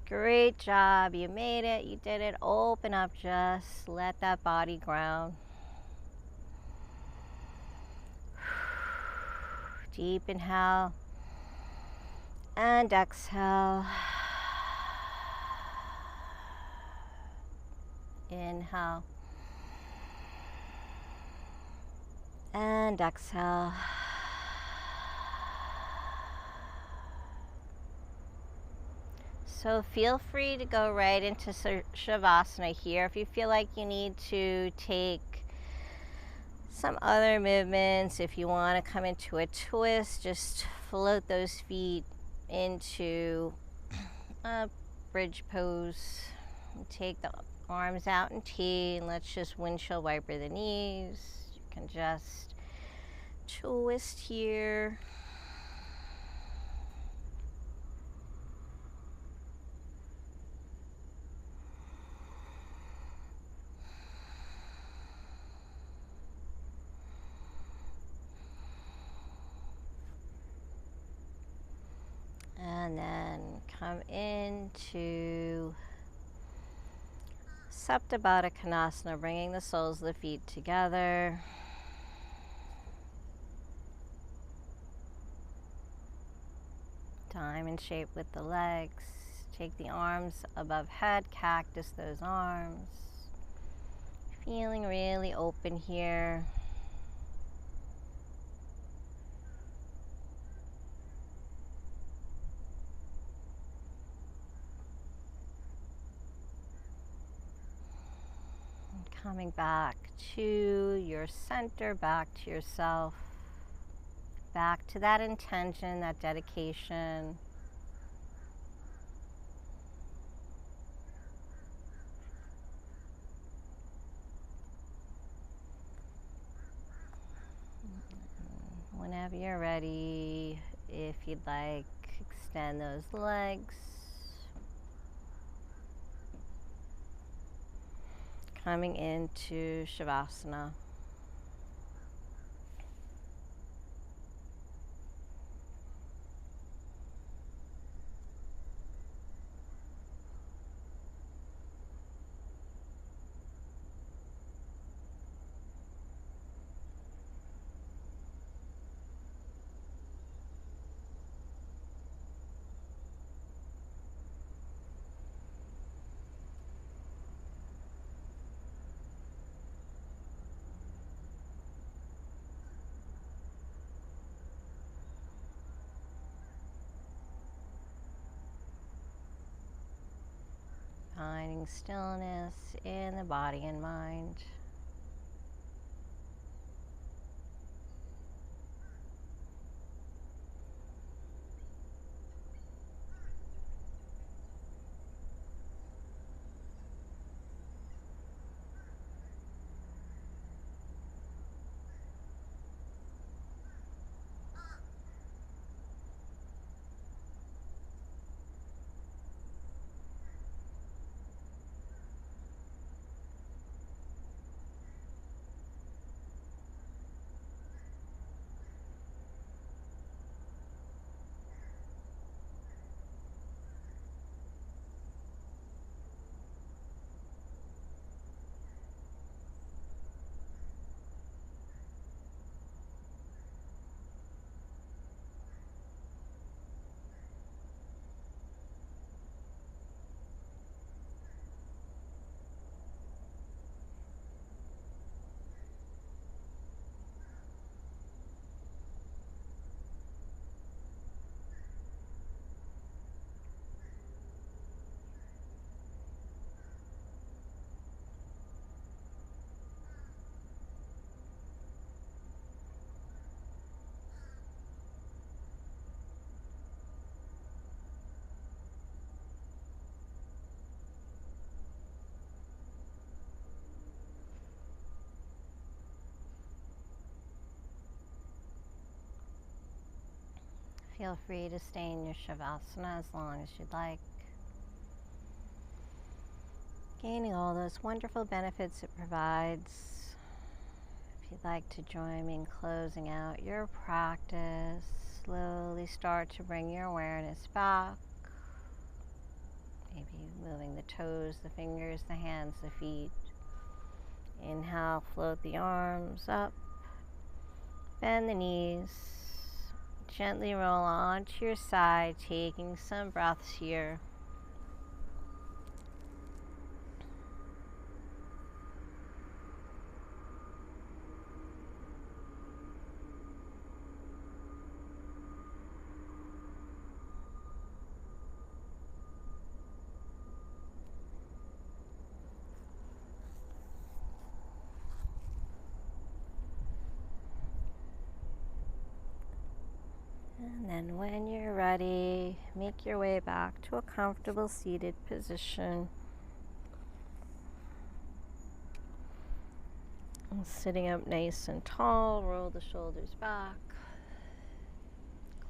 Great job. You made it. You did it. Open up. Just let that body ground. Deep inhale. And exhale. Inhale. And exhale. So feel free to go right into savasana here. If you feel like you need to take some other movements, if you want to come into a twist, just float those feet into a bridge pose. Take the arms out in T, and let's just windshield wiper the knees. You can just twist here. And then come into Supta Baddha Konasana, bringing the soles of the feet together. Diamond shape with the legs. Take the arms above head, cactus those arms. Feeling really open here. Coming back to your center, back to yourself, back to that intention, that dedication. Whenever you're ready, if you'd like, extend those legs. Coming into savasana. Finding stillness in the body and mind. Feel free to stay in your shavasana as long as you'd like. Gaining all those wonderful benefits it provides. If you'd like to join me in closing out your practice, slowly start to bring your awareness back. Maybe moving the toes, the fingers, the hands, the feet. Inhale, float the arms up. Bend the knees. Gently roll onto your side, taking some breaths here. And then when you're ready, make your way back to a comfortable seated position. And sitting up nice and tall, roll the shoulders back.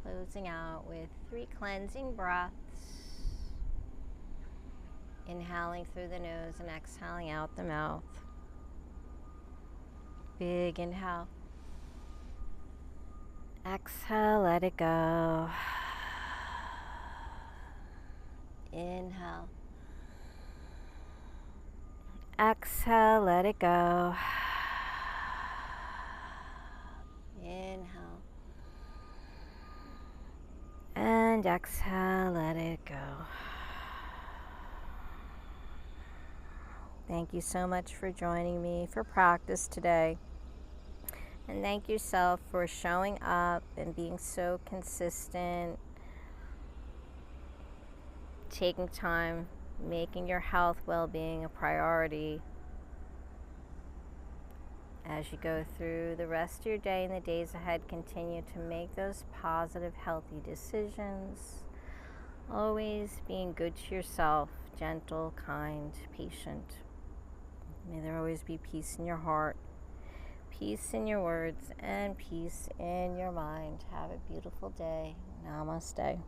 Closing out with 3 cleansing breaths. Inhaling through the nose and exhaling out the mouth. Big inhale. Exhale, let it go. Inhale. Exhale, let it go. Inhale. And exhale, let it go. Thank you so much for joining me for practice today. And thank yourself for showing up and being so consistent, taking time, making your health, well-being a priority. As you go through the rest of your day and the days ahead, continue to make those positive, healthy decisions. Always being good to yourself, gentle, kind, patient. May there always be peace in your heart, peace in your words, and peace in your mind. Have a beautiful day. Namaste.